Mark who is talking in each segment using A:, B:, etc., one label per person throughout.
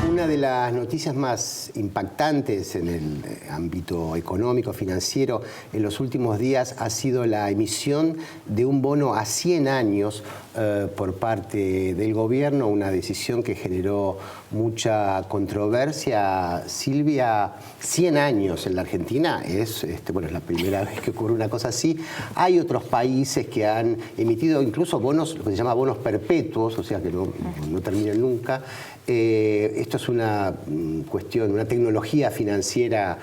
A: Una de las noticias más impactantes en el ámbito económico, financiero, en los últimos días ha sido la emisión de un bono a 100 años por parte del gobierno, una decisión que generó mucha controversia. Silvia, 100 años en la Argentina es la primera vez que ocurre una cosa así. Hay otros países que han emitido incluso bonos, lo que se llama bonos perpetuos, o sea que no terminan nunca. Esto es una cuestión, una tecnología financiera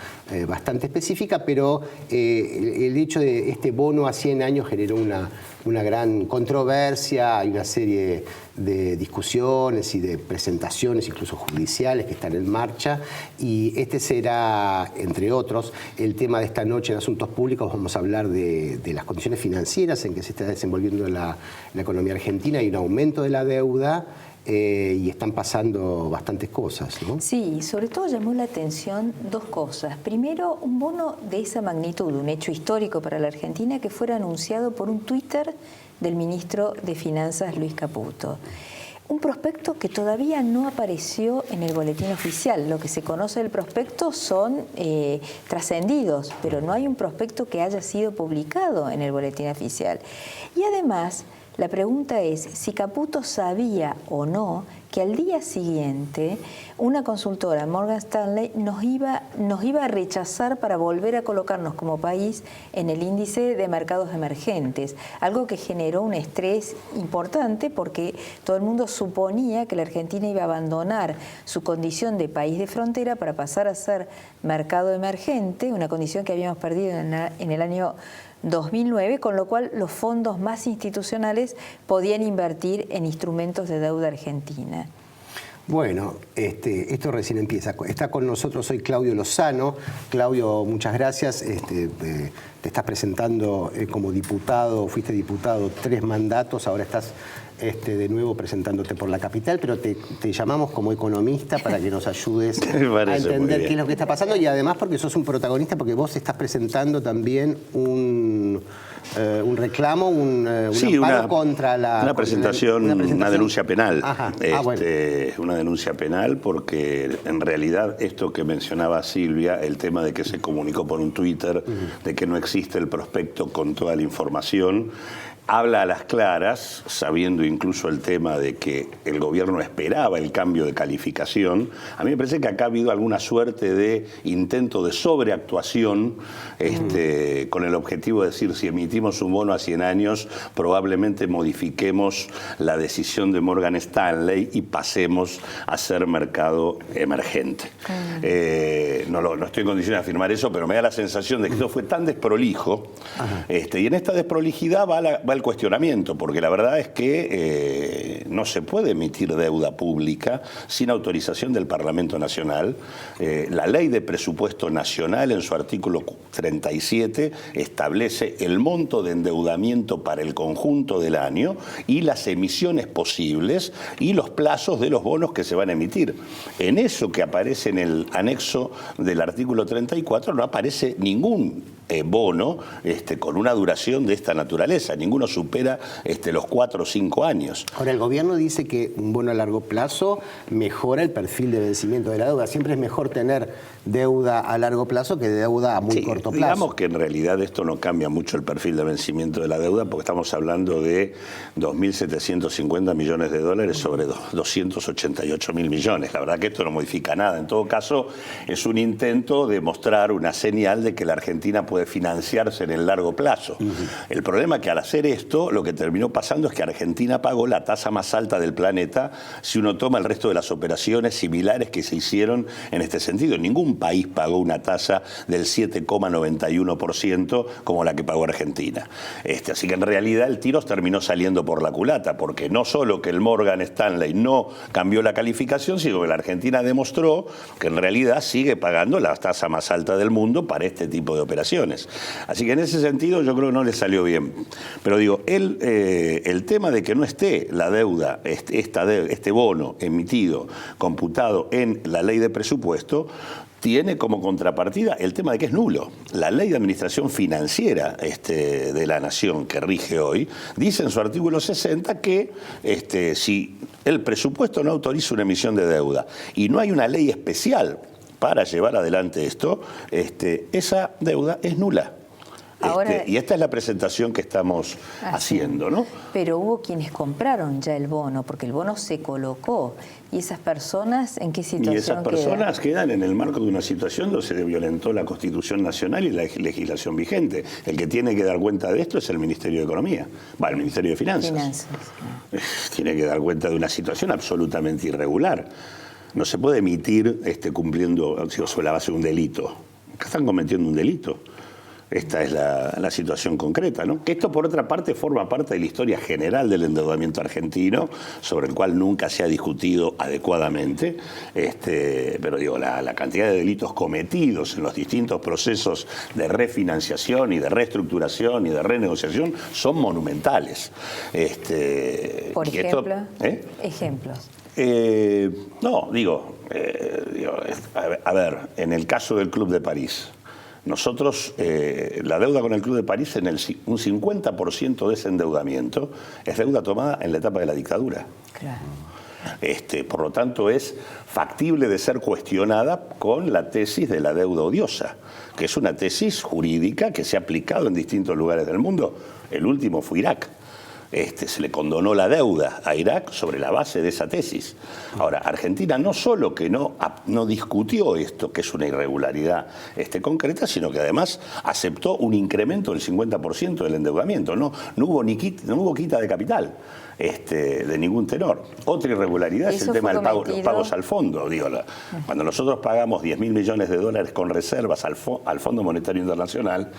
A: bastante específica, pero el hecho de este bono a 100 años generó una gran controversia, hay una serie de discusiones y de presentaciones, incluso judiciales, que están en marcha, y este será, entre otros, el tema de esta noche en Asuntos Públicos. Vamos a hablar de las condiciones financieras en que se está desenvolviendo la economía argentina. Hay un aumento de la deuda, y están pasando bastantes cosas, ¿no?
B: Sí, sobre todo llamó la atención dos cosas. Primero, un bono de esa magnitud, un hecho histórico para la Argentina, que fuera anunciado por un Twitter del ministro de Finanzas, Luis Caputo. Un prospecto que todavía no apareció en el boletín oficial. Lo que se conoce del prospecto son trascendidos, pero no hay un prospecto que haya sido publicado en el boletín oficial. Y además, la pregunta es si Caputo sabía o no que al día siguiente una consultora, Morgan Stanley, nos iba a rechazar para volver a colocarnos como país en el índice de mercados emergentes, algo que generó un estrés importante porque todo el mundo suponía que la Argentina iba a abandonar su condición de país de frontera para pasar a ser mercado emergente, una condición que habíamos perdido en el año 2009, con lo cual los fondos más institucionales podían invertir en instrumentos de deuda argentina.
A: Bueno, esto recién empieza. Está con nosotros hoy Claudio Lozano. Claudio, muchas gracias. Te estás presentando como diputado, fuiste diputado 3 mandatos, ahora estás de nuevo presentándote por la capital, pero te llamamos como economista para que nos ayudes a entender qué es lo que está pasando, y además porque sos un protagonista, porque vos estás presentando también un reclamo, un amparo contra la...
C: Una presentación, una denuncia penal.
A: Ajá.
C: Bueno. Una denuncia penal porque en realidad esto que mencionaba Silvia, el tema de que se comunicó por un Twitter, de que no existe el prospecto con toda la información, habla a las claras, sabiendo incluso el tema de que el gobierno esperaba el cambio de calificación. A mí me parece que acá ha habido alguna suerte de intento de sobreactuación con el objetivo de decir, si emitimos un bono a 100 años, probablemente modifiquemos la decisión de Morgan Stanley y pasemos a ser mercado emergente. No estoy en condiciones de afirmar eso, pero me da la sensación de que esto fue tan desprolijo, y en esta desprolijidad va el cuestionamiento, porque la verdad es que no se puede emitir deuda pública sin autorización del Parlamento Nacional. La Ley de Presupuesto Nacional, en su artículo 37, establece el monto de endeudamiento para el conjunto del año y las emisiones posibles y los plazos de los bonos que se van a emitir. En eso que aparece en el anexo del artículo 34 no aparece ningún bono con una duración de esta naturaleza. Ninguno supera los 4 o 5 años.
A: Ahora, el gobierno dice que un bono a largo plazo mejora el perfil de vencimiento de la deuda. Siempre es mejor tener deuda a largo plazo que deuda a muy corto plazo.
C: Digamos que en realidad esto no cambia mucho el perfil de vencimiento de la deuda, porque estamos hablando de 2.750 millones de dólares sobre 288.000 millones. La verdad que esto no modifica nada. En todo caso, es un intento de mostrar una señal de que la Argentina puede financiarse en el largo plazo. El problema es que al hacer esto, lo que terminó pasando es que Argentina pagó la tasa más alta del planeta si uno toma el resto de las operaciones similares que se hicieron en este sentido. Ningún país pagó una tasa del 7,91% como la que pagó Argentina. Así que en realidad el tiro terminó saliendo por la culata, porque no solo que el Morgan Stanley no cambió la calificación, sino que la Argentina demostró que en realidad sigue pagando la tasa más alta del mundo para este tipo de operaciones. Así que en ese sentido yo creo que no le salió bien. Pero digo, el tema de que no esté la deuda, este bono emitido, computado en la ley de presupuesto, tiene como contrapartida el tema de que es nulo. La ley de administración financiera de la Nación que rige hoy dice en su artículo 60 que si el presupuesto no autoriza una emisión de deuda y no hay una ley especial para llevar adelante esto, esa deuda es nula.
B: Ahora,
C: y esta es la presentación que estamos haciendo, ¿no?
B: Pero hubo quienes compraron ya el bono, porque el bono se colocó. ¿Y esas personas en qué situación quedan?
C: Y esas personas quedan en el marco de una situación donde se violentó la Constitución Nacional y la legislación vigente. El que tiene que dar cuenta de esto es el Ministerio de Economía, el Ministerio de Finanzas. Tiene que dar cuenta de una situación absolutamente irregular. No se puede emitir cumpliendo sobre la base de un delito. Acá están cometiendo un delito. Esta es la situación concreta, ¿no? Que esto, por otra parte, forma parte de la historia general del endeudamiento argentino, sobre el cual nunca se ha discutido adecuadamente. Pero digo, la cantidad de delitos cometidos en los distintos procesos de refinanciación y de reestructuración y de renegociación son monumentales.
B: Por ejemplo, ejemplos.
C: A ver, en el caso del Club de París, nosotros, la deuda con el Club de París, un 50% de ese endeudamiento es deuda tomada en la etapa de la dictadura.
B: Claro.
C: Por lo tanto, es factible de ser cuestionada con la tesis de la deuda odiosa, que es una tesis jurídica que se ha aplicado en distintos lugares del mundo. El último fue Irak. Se le condonó la deuda a Irak sobre la base de esa tesis. Ahora, Argentina no solo que no discutió esto, que es una irregularidad concreta, sino que además aceptó un incremento del 50% del endeudamiento. No hubo quita de capital de ningún tenor. Otra irregularidad es el tema de los pagos al fondo. Cuando nosotros pagamos 10.000 millones de dólares con reservas al Fondo Monetario Internacional,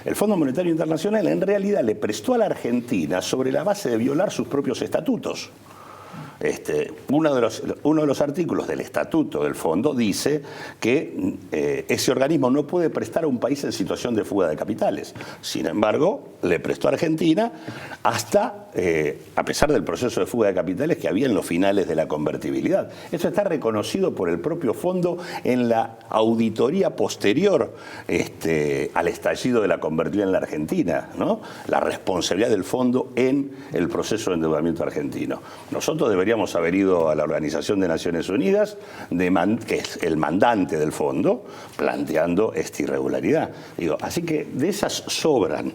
C: el Fondo Monetario Internacional en realidad le prestó a la Argentina sobre la base de violar sus propios estatutos. Uno de los artículos del estatuto del fondo dice que ese organismo no puede prestar a un país en situación de fuga de capitales. Sin embargo, le prestó a Argentina hasta, a pesar del proceso de fuga de capitales que había en los finales de la convertibilidad. Esto está reconocido por el propio fondo en la auditoría posterior al estallido de la convertibilidad en la Argentina, ¿no? La responsabilidad del fondo en el proceso de endeudamiento argentino. Nosotros deberíamos haber ido a la Organización de Naciones Unidas, que es el mandante del fondo, planteando esta irregularidad. Así que de esas sobran.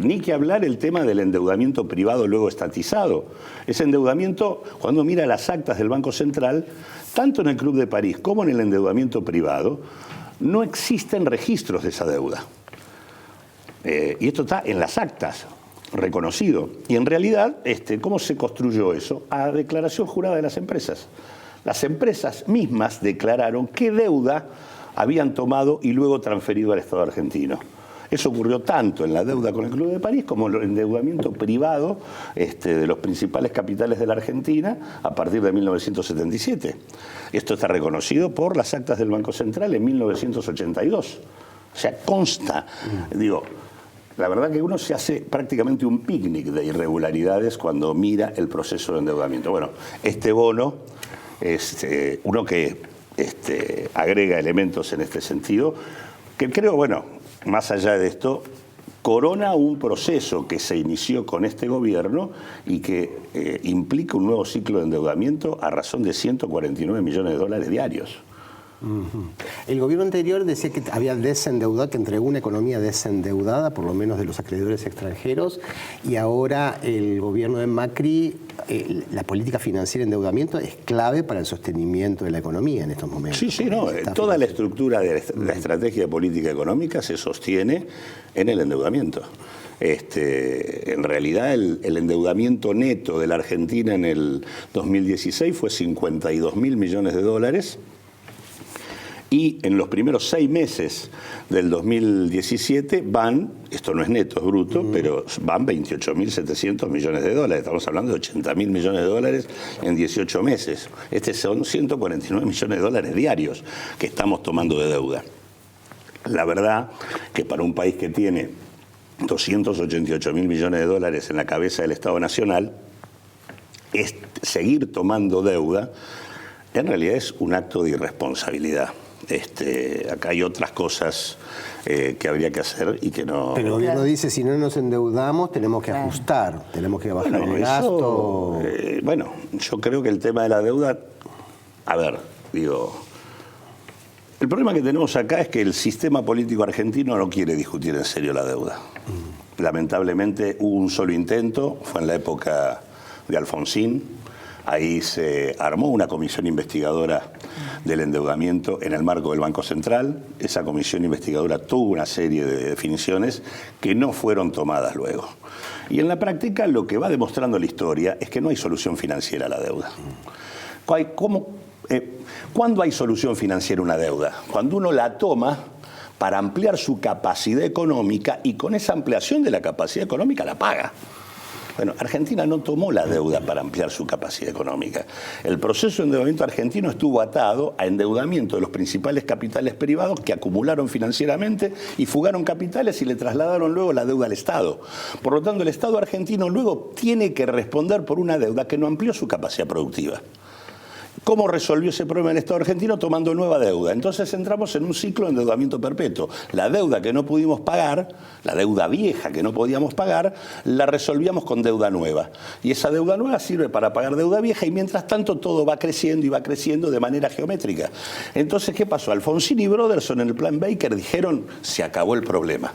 C: Ni que hablar el tema del endeudamiento privado luego estatizado. Ese endeudamiento, cuando mira las actas del Banco Central, tanto en el Club de París como en el endeudamiento privado, no existen registros de esa deuda. Y esto está en las actas, reconocido. Y en realidad, ¿cómo se construyó eso? A declaración jurada de las empresas. Las empresas mismas declararon qué deuda habían tomado y luego transferido al Estado argentino. Eso ocurrió tanto en la deuda con el Club de París como en el endeudamiento privado de los principales capitales de la Argentina a partir de 1977. Esto está reconocido por las actas del Banco Central en 1982. O sea, consta, la verdad que uno se hace prácticamente un picnic de irregularidades cuando mira el proceso de endeudamiento. Bueno, este bono es uno que agrega elementos en este sentido, que creo, más allá de esto, corona un proceso que se inició con este gobierno y que implica un nuevo ciclo de endeudamiento a razón de 149 millones de dólares diarios.
A: El gobierno anterior decía que había desendeudado, que entregó una economía desendeudada, por lo menos de los acreedores extranjeros, y ahora el gobierno de Macri, la política financiera de endeudamiento es clave para el sostenimiento de la economía en estos momentos.
C: Sí, no, toda la estructura de la estrategia de política económica se sostiene en el endeudamiento. En realidad el endeudamiento neto de la Argentina en el 2016 fue 52.000 millones de dólares. Y en los primeros 6 meses del 2017 van, esto no es neto, es bruto, pero van 28.700 millones de dólares. Estamos hablando de 80.000 millones de dólares en 18 meses. Son 149 millones de dólares diarios que estamos tomando de deuda. La verdad que para un país que tiene 288.000 millones de dólares en la cabeza del Estado Nacional, seguir tomando deuda en realidad es un acto de irresponsabilidad. Acá hay otras cosas que habría que hacer y que no...
A: Pero el gobierno dice, si no nos endeudamos, tenemos que ajustar, tenemos que bajar el gasto.
C: Bueno, yo creo que el tema de la deuda... A ver, el problema que tenemos acá es que el sistema político argentino no quiere discutir en serio la deuda. Lamentablemente hubo un solo intento, fue en la época de Alfonsín. Ahí se armó una comisión investigadora del endeudamiento en el marco del Banco Central. Esa comisión investigadora tuvo una serie de definiciones que no fueron tomadas luego. Y en la práctica lo que va demostrando la historia es que no hay solución financiera a la deuda. ¿Cuándo hay solución financiera a una deuda? Cuando uno la toma para ampliar su capacidad económica y con esa ampliación de la capacidad económica la paga. Bueno, Argentina no tomó la deuda para ampliar su capacidad económica. El proceso de endeudamiento argentino estuvo atado a endeudamiento de los principales capitales privados que acumularon financieramente y fugaron capitales y le trasladaron luego la deuda al Estado. Por lo tanto, el Estado argentino luego tiene que responder por una deuda que no amplió su capacidad productiva. ¿Cómo resolvió ese problema el Estado argentino? Tomando nueva deuda. Entonces entramos en un ciclo de endeudamiento perpetuo. La deuda que no pudimos pagar, la deuda vieja que no podíamos pagar, la resolvíamos con deuda nueva. Y esa deuda nueva sirve para pagar deuda vieja y mientras tanto todo va creciendo y va creciendo de manera geométrica. Entonces, ¿qué pasó? Alfonsín y Broderson en el plan Baker dijeron, se acabó el problema.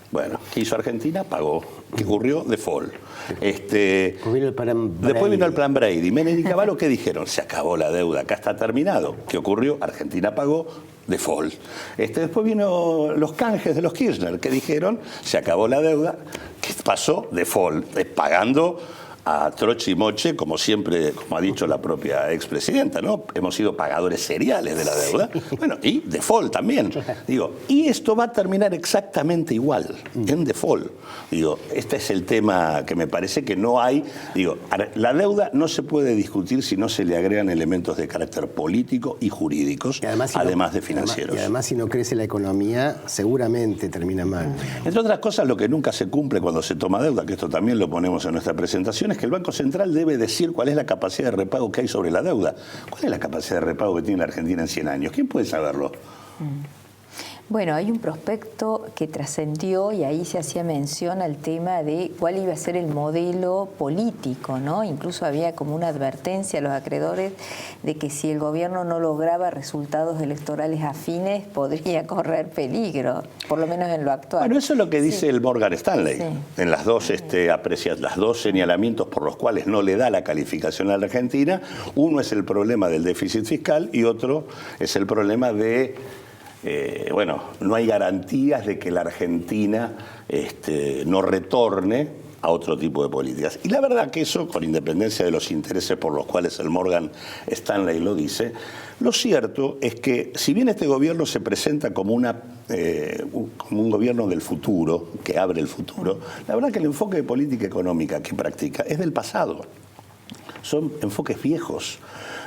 C: Bueno, ¿qué hizo Argentina? Pagó. ¿Qué ocurrió? Default. Después vino el plan Brady. Menem y Cavallo, ¿qué dijeron? Se acabó la deuda, acá está terminado. ¿Qué ocurrió? Argentina pagó. Default. Después vino los canjes de los Kirchner, que dijeron, se acabó la deuda. ¿Qué pasó? Default. Pagando a troche y moche, como siempre, como ha dicho la propia expresidenta, ¿no? Hemos sido pagadores seriales de la deuda. Bueno, y default también. Y esto va a terminar exactamente igual, en default. Este es el tema que me parece que no hay. La deuda no se puede discutir si no se le agregan elementos de carácter político y jurídicos, además de financieros.
A: Y además, si no crece la economía, seguramente termina mal.
C: Entre otras cosas, lo que nunca se cumple cuando se toma deuda, que esto también lo ponemos en nuestra presentación, es que el Banco Central debe decir cuál es la capacidad de repago que hay sobre la deuda. ¿Cuál es la capacidad de repago que tiene la Argentina en 100 años? ¿Quién puede saberlo?
B: Bueno, hay un prospecto que trascendió y ahí se hacía mención al tema de cuál iba a ser el modelo político, ¿no? Incluso había como una advertencia a los acreedores de que si el gobierno no lograba resultados electorales afines podría correr peligro, por lo menos en lo actual.
C: Bueno, eso es lo que dice el Morgan Stanley, en las dos las dos señalamientos por los cuales no le da la calificación a la Argentina. Uno es el problema del déficit fiscal y otro es el problema de no hay garantías de que la Argentina no retorne a otro tipo de políticas. Y la verdad que eso, con independencia de los intereses por los cuales el Morgan Stanley lo dice, lo cierto es que si bien este gobierno se presenta como un gobierno del futuro, que abre el futuro, la verdad que el enfoque de política económica que practica es del pasado. Son enfoques viejos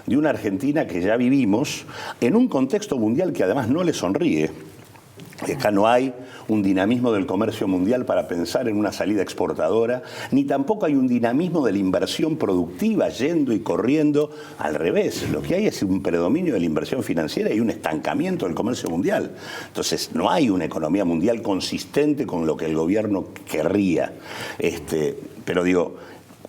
C: de una Argentina que ya vivimos en un contexto mundial que además no le sonríe. Acá no hay un dinamismo del comercio mundial para pensar en una salida exportadora, ni tampoco hay un dinamismo de la inversión productiva yendo y corriendo. Al revés, lo que hay es un predominio de la inversión financiera y un estancamiento del comercio mundial. Entonces, no hay una economía mundial consistente con lo que el gobierno querría. Pero digo,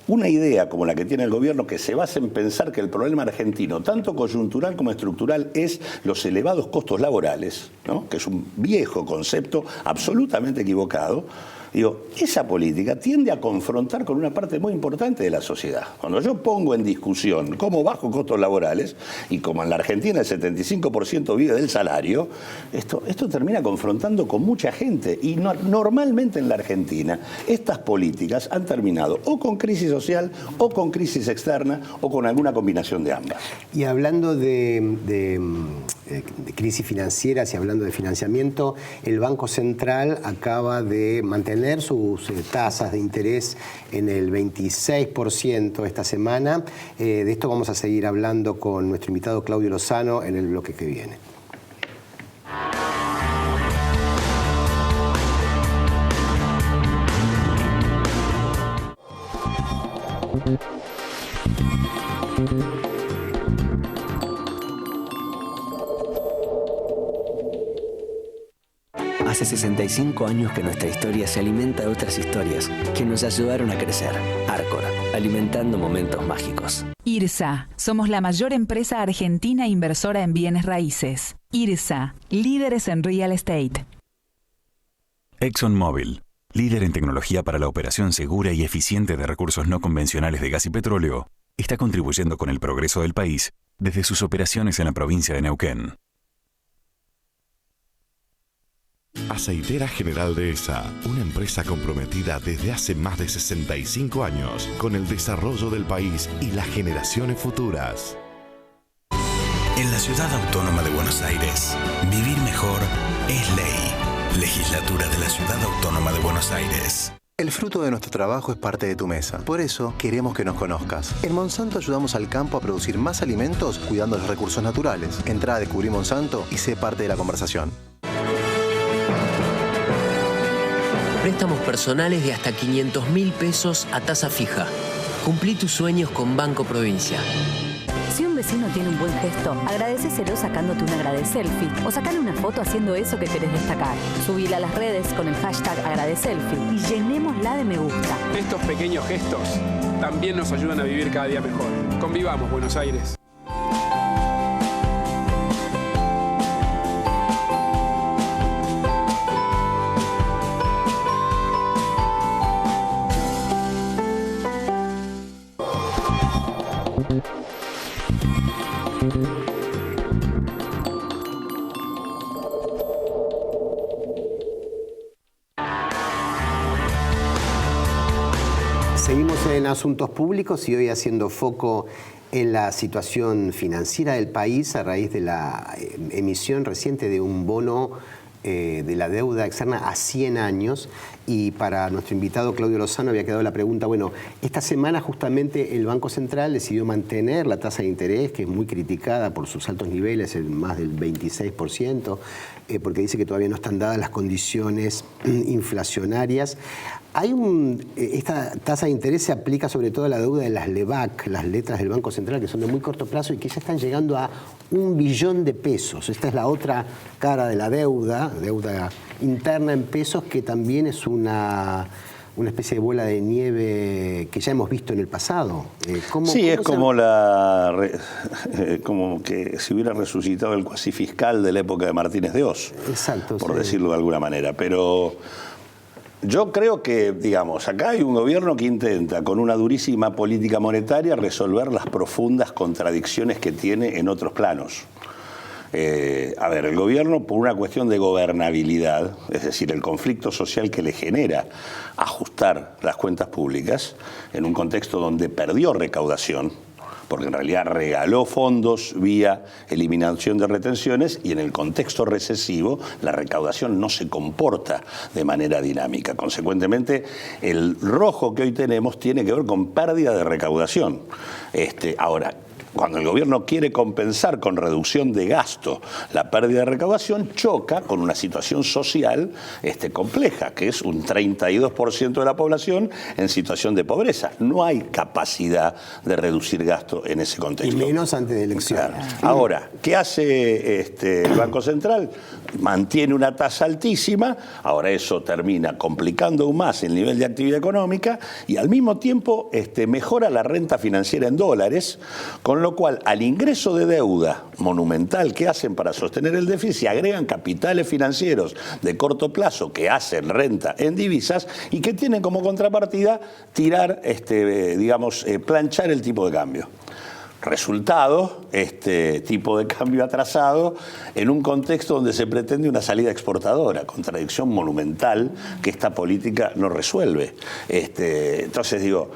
C: una idea como la que tiene el gobierno que se basa en pensar que el problema argentino, tanto coyuntural como estructural, es los elevados costos laborales, ¿no? Que es un viejo concepto absolutamente equivocado. Digo, esa política tiende a confrontar con una parte muy importante de la sociedad. Cuando yo pongo en discusión cómo bajo costos laborales, y como en la Argentina el 75% vive del salario, esto termina confrontando con mucha gente. Y normalmente en la Argentina estas políticas han terminado o con crisis social, o con crisis externa, o con alguna combinación de ambas.
A: Y hablando de crisis financieras y hablando de financiamiento, el Banco Central acaba de mantener sus tasas de interés en el 26% esta semana. De esto vamos a seguir hablando con nuestro invitado Claudio Lozano en el bloque que viene.
D: Hace 65 años que nuestra historia se alimenta de otras historias que nos ayudaron a crecer. Arcor, alimentando momentos mágicos.
E: IRSA, somos la mayor empresa argentina inversora en bienes raíces. IRSA, líderes en real estate.
F: ExxonMobil, líder en tecnología para la operación segura y eficiente de recursos no convencionales de gas y petróleo, está contribuyendo con el progreso del país desde sus operaciones en la provincia de Neuquén.
G: Aceitera General Dehesa, una empresa comprometida desde hace más de 65 años con el desarrollo del país y las generaciones futuras.
H: En la Ciudad Autónoma de Buenos Aires, vivir mejor es ley. Legislatura de la Ciudad Autónoma de Buenos Aires.
I: El fruto de nuestro trabajo es parte de tu mesa. Por eso, queremos que nos conozcas. En Monsanto ayudamos al campo a producir más alimentos cuidando los recursos naturales. Entrá a Descubrir Monsanto y sé parte de la conversación.
J: Préstamos personales de hasta 500.000 pesos a tasa fija. Cumplí tus sueños con Banco Provincia.
K: Si un vecino tiene un buen gesto, agradecéselo sacándote un agradeselfie o sacale una foto haciendo eso que querés destacar. Subila a las redes con el hashtag agradeselfie y llenémosla de me gusta.
L: Estos pequeños gestos también nos ayudan a vivir cada día mejor. Convivamos, Buenos Aires.
A: Seguimos en Asuntos Públicos y hoy haciendo foco en la situación financiera del país a raíz de la emisión reciente de un bono de la deuda externa a 100 años. Y para nuestro invitado Claudio Lozano había quedado la pregunta, bueno, esta semana justamente el Banco Central decidió mantener la tasa de interés, que es muy criticada por sus altos niveles, en más del 26%, porque dice que todavía no están dadas las condiciones inflacionarias. Esta tasa de interés se aplica sobre todo a la deuda de las LEBAC, las letras del Banco Central, que son de muy corto plazo y que ya están llegando a 1 billón de pesos. Esta es la otra cara de la deuda interna en pesos, que también es una especie de bola de nieve que ya hemos visto en el pasado.
C: Sí, es como como que se hubiera resucitado el cuasi fiscal de la época de Martínez de Oz,
A: exacto,
C: por
A: sí,
C: decirlo de alguna manera. Pero yo creo que, digamos, acá hay un gobierno que intenta, con una durísima política monetaria, resolver las profundas contradicciones que tiene en otros planos. El gobierno, por una cuestión de gobernabilidad, es decir, el conflicto social que le genera ajustar las cuentas públicas, en un contexto donde perdió recaudación, porque en realidad regaló fondos vía eliminación de retenciones, y en el contexto recesivo la recaudación no se comporta de manera dinámica. Consecuentemente, el rojo que hoy tenemos tiene que ver con pérdida de recaudación. Ahora, cuando el gobierno quiere compensar con reducción de gasto la pérdida de recaudación, choca con una situación social compleja, que es un 32% de la población en situación de pobreza. No hay capacidad de reducir gasto en ese contexto.
A: Y menos antes de elecciones.
C: Claro. Ahora, ¿qué hace el Banco Central? Mantiene una tasa altísima, ahora eso termina complicando aún más el nivel de actividad económica y al mismo tiempo mejora la renta financiera en dólares, con lo cual al ingreso de deuda monumental que hacen para sostener el déficit agregan capitales financieros de corto plazo que hacen renta en divisas y que tienen como contrapartida tirar, planchar el tipo de cambio. Resultado, tipo de cambio atrasado en un contexto donde se pretende una salida exportadora, contradicción monumental que esta política no resuelve. Entonces digo,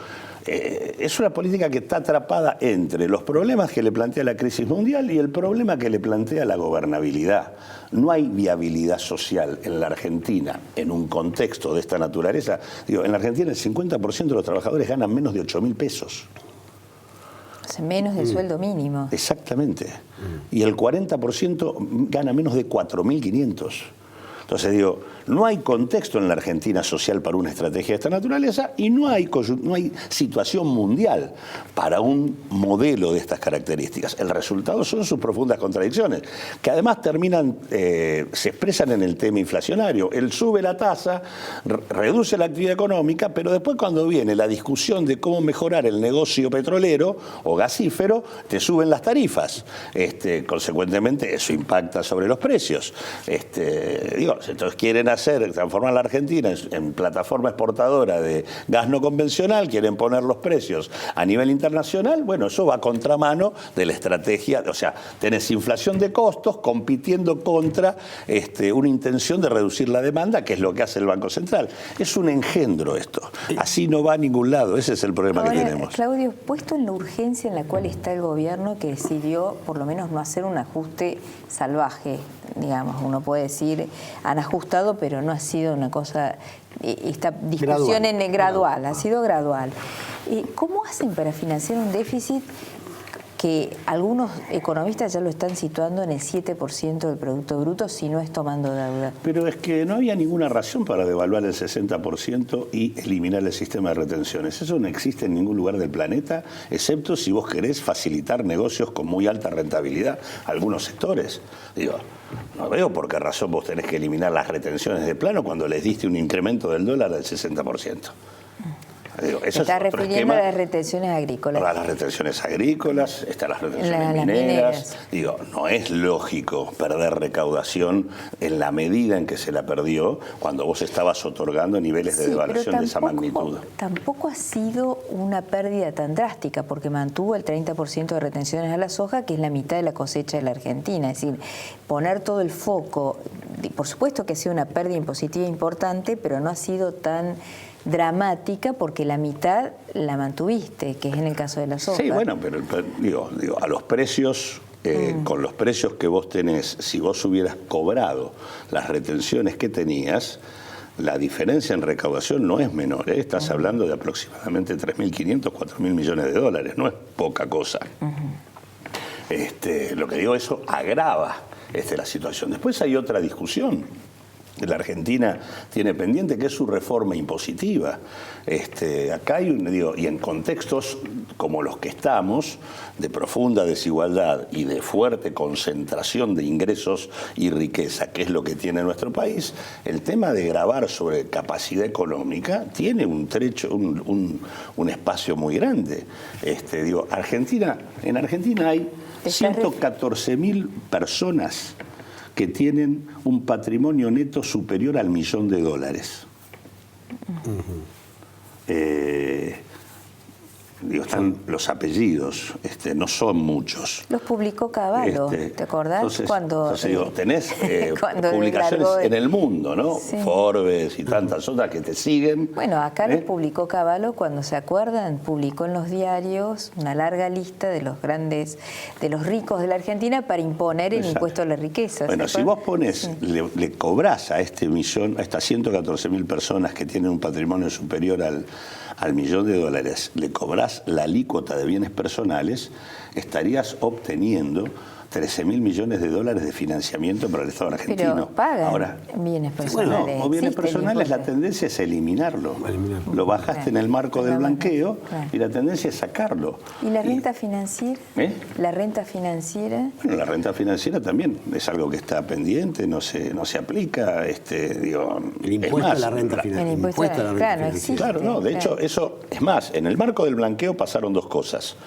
C: es una política que está atrapada entre los problemas que le plantea la crisis mundial y el problema que le plantea la gobernabilidad. No hay viabilidad social en la Argentina en un contexto de esta naturaleza. Digo, en la Argentina el 50% de los trabajadores ganan menos de 8.000 pesos.
B: Menos del sueldo mínimo.
C: Exactamente. Y el 40% gana menos de 4.500. Entonces digo, no hay contexto en la Argentina social para una estrategia de esta naturaleza y no hay situación mundial para un modelo de estas características. El resultado son sus profundas contradicciones, que además terminan, se expresan en el tema inflacionario. Él sube la tasa, reduce la actividad económica, pero después cuando viene la discusión de cómo mejorar el negocio petrolero o gasífero, te suben las tarifas. Consecuentemente, eso impacta sobre los precios. Entonces quieren transformar la Argentina en plataforma exportadora de gas no convencional, quieren poner los precios a nivel internacional, bueno, eso va a contramano de la estrategia, o sea, tenés inflación de costos compitiendo contra una intención de reducir la demanda, que es lo que hace el Banco Central. Es un engendro esto, así no va a ningún lado, ese es el problema que tenemos.
B: Claudio, puesto en la urgencia en la cual está el gobierno que decidió por lo menos no hacer un ajuste salvaje, digamos, uno puede decir, han ajustado, pero no ha sido una cosa, esta discusión gradual, ha sido gradual. ¿Cómo hacen para financiar un déficit que algunos economistas ya lo están situando en el 7% del Producto Bruto si no es tomando deuda?
C: Pero es que no había ninguna razón para devaluar el 60% y eliminar el sistema de retenciones. Eso no existe en ningún lugar del planeta, excepto si vos querés facilitar negocios con muy alta rentabilidad a algunos sectores. Digo, no veo por qué razón vos tenés que eliminar las retenciones de plano cuando les diste un incremento del dólar del 60%.
B: Se está refiriendo a las retenciones agrícolas.
C: A las retenciones agrícolas, están las retenciones mineras. Digo, no es lógico perder recaudación en la medida en que se la perdió cuando vos estabas otorgando niveles de devaluación de esa magnitud.
B: Tampoco ha sido una pérdida tan drástica porque mantuvo el 30% de retenciones a la soja, que es la mitad de la cosecha de la Argentina. Es decir, poner todo el foco, por supuesto que ha sido una pérdida impositiva importante, pero no ha sido tan dramática porque la mitad la mantuviste, que es en el caso de la soja.
C: Sí, bueno, pero digo, a los precios, con los precios que vos tenés, si vos hubieras cobrado las retenciones que tenías, la diferencia en recaudación no es menor, ¿eh? Estás hablando de aproximadamente 3.500, 4.000 millones de dólares, no es poca cosa. Lo que digo, eso agrava la situación. Después hay otra discusión. La Argentina tiene pendiente, que es su reforma impositiva. Acá hay y en contextos como los que estamos, de profunda desigualdad y de fuerte concentración de ingresos y riqueza, que es lo que tiene nuestro país, el tema de gravar sobre capacidad económica tiene un trecho, un espacio muy grande. En Argentina hay 114.000 personas que tienen un patrimonio neto superior al $1.000.000. Están los apellidos, no son muchos.
B: Los publicó Cavallo, ¿te acordás?
C: Entonces tenés publicaciones en el mundo, ¿no? Sí. Forbes y tantas otras que te siguen.
B: Bueno, acá los publicó Cavallo, cuando se acuerdan, publicó en los diarios una larga lista de los ricos de la Argentina para imponer el impuesto a la riqueza.
C: Bueno, si vos pones, le cobrás a estas 114.000 personas que tienen un patrimonio superior al $1.000.000, le cobrás la alícuota de bienes personales, estarías obteniendo 13.000 millones de dólares de financiamiento para el Estado argentino.
B: Pero pagan
C: ahora,
B: bienes personales.
C: bueno, o bienes personales, la tendencia es eliminarlo. Lo bajaste en el marco del blanqueo y la tendencia es sacarlo.
B: ¿Y la renta financiera? ¿La renta financiera?
C: Bueno, la renta financiera también es algo que está pendiente, no se aplica.
A: El impuesto a la renta financiera.
C: Claro, no, de hecho, eso es más, en el marco del blanqueo pasaron dos cosas.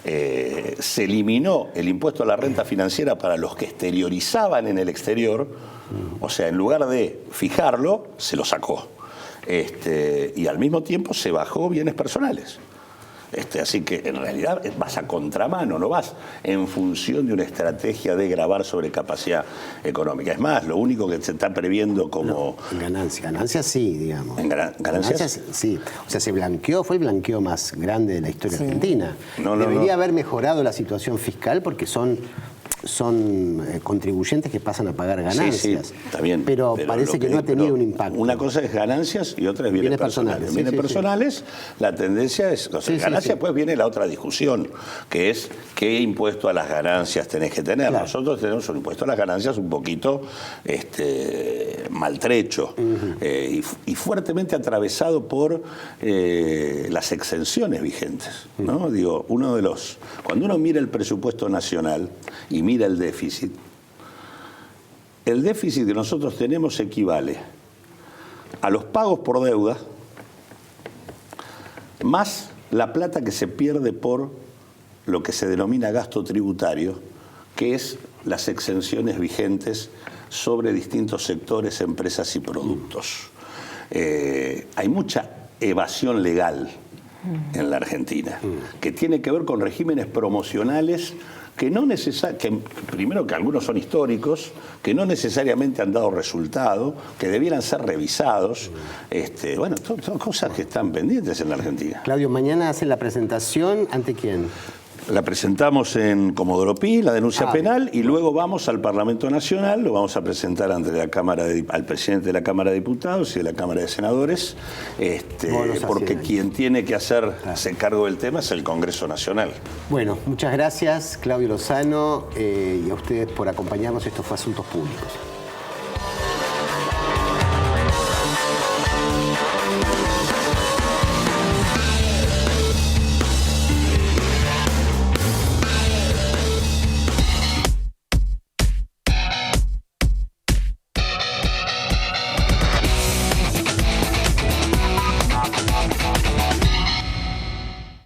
C: Se eliminó el impuesto a la renta financiera para los que exteriorizaban en el exterior, o sea, en lugar de fijarlo, se lo sacó. Y al mismo tiempo se bajó bienes personales. Así que en realidad vas a contramano, no vas en función de una estrategia de gravar sobre capacidad económica. Es más, lo único que se está previendo como...
A: En ganancias sí, digamos.
C: ¿En ganancias?
A: Sí. O sea, fue el blanqueo más grande de la historia argentina.
C: No,
A: Debería haber mejorado la situación fiscal porque son contribuyentes que pasan a pagar ganancias.
C: Sí, está bien.
A: Pero parece que no ha tenido un impacto.
C: Una cosa es ganancias y otra es bienes personales. Bienes personales, la tendencia es... ganancias, pues viene la otra discusión, que es qué impuesto a las ganancias tenés que tener. Claro. Nosotros tenemos un impuesto a las ganancias un poquito maltrecho y fuertemente atravesado por las exenciones vigentes, ¿no? Digo, cuando uno mira el presupuesto nacional y mira el déficit que nosotros tenemos equivale a los pagos por deuda más la plata que se pierde por lo que se denomina gasto tributario, que es las exenciones vigentes sobre distintos sectores, empresas y productos. Hay mucha evasión legal en la Argentina, que tiene que ver con regímenes promocionales que primero que algunos son históricos, que no necesariamente han dado resultado, que debieran ser revisados. Son cosas que están pendientes en la Argentina.
A: Claudio, mañana hacen la presentación, ¿ante quién?
C: La presentamos en Comodoro Pi, la denuncia penal, y luego vamos al Parlamento Nacional, lo vamos a presentar ante al presidente de la Cámara de Diputados y de la Cámara de Senadores, porque quien tiene que hacerse cargo del tema es el Congreso Nacional.
A: Bueno, muchas gracias, Claudio Lozano, y a ustedes por acompañarnos. Esto fue Asuntos Públicos.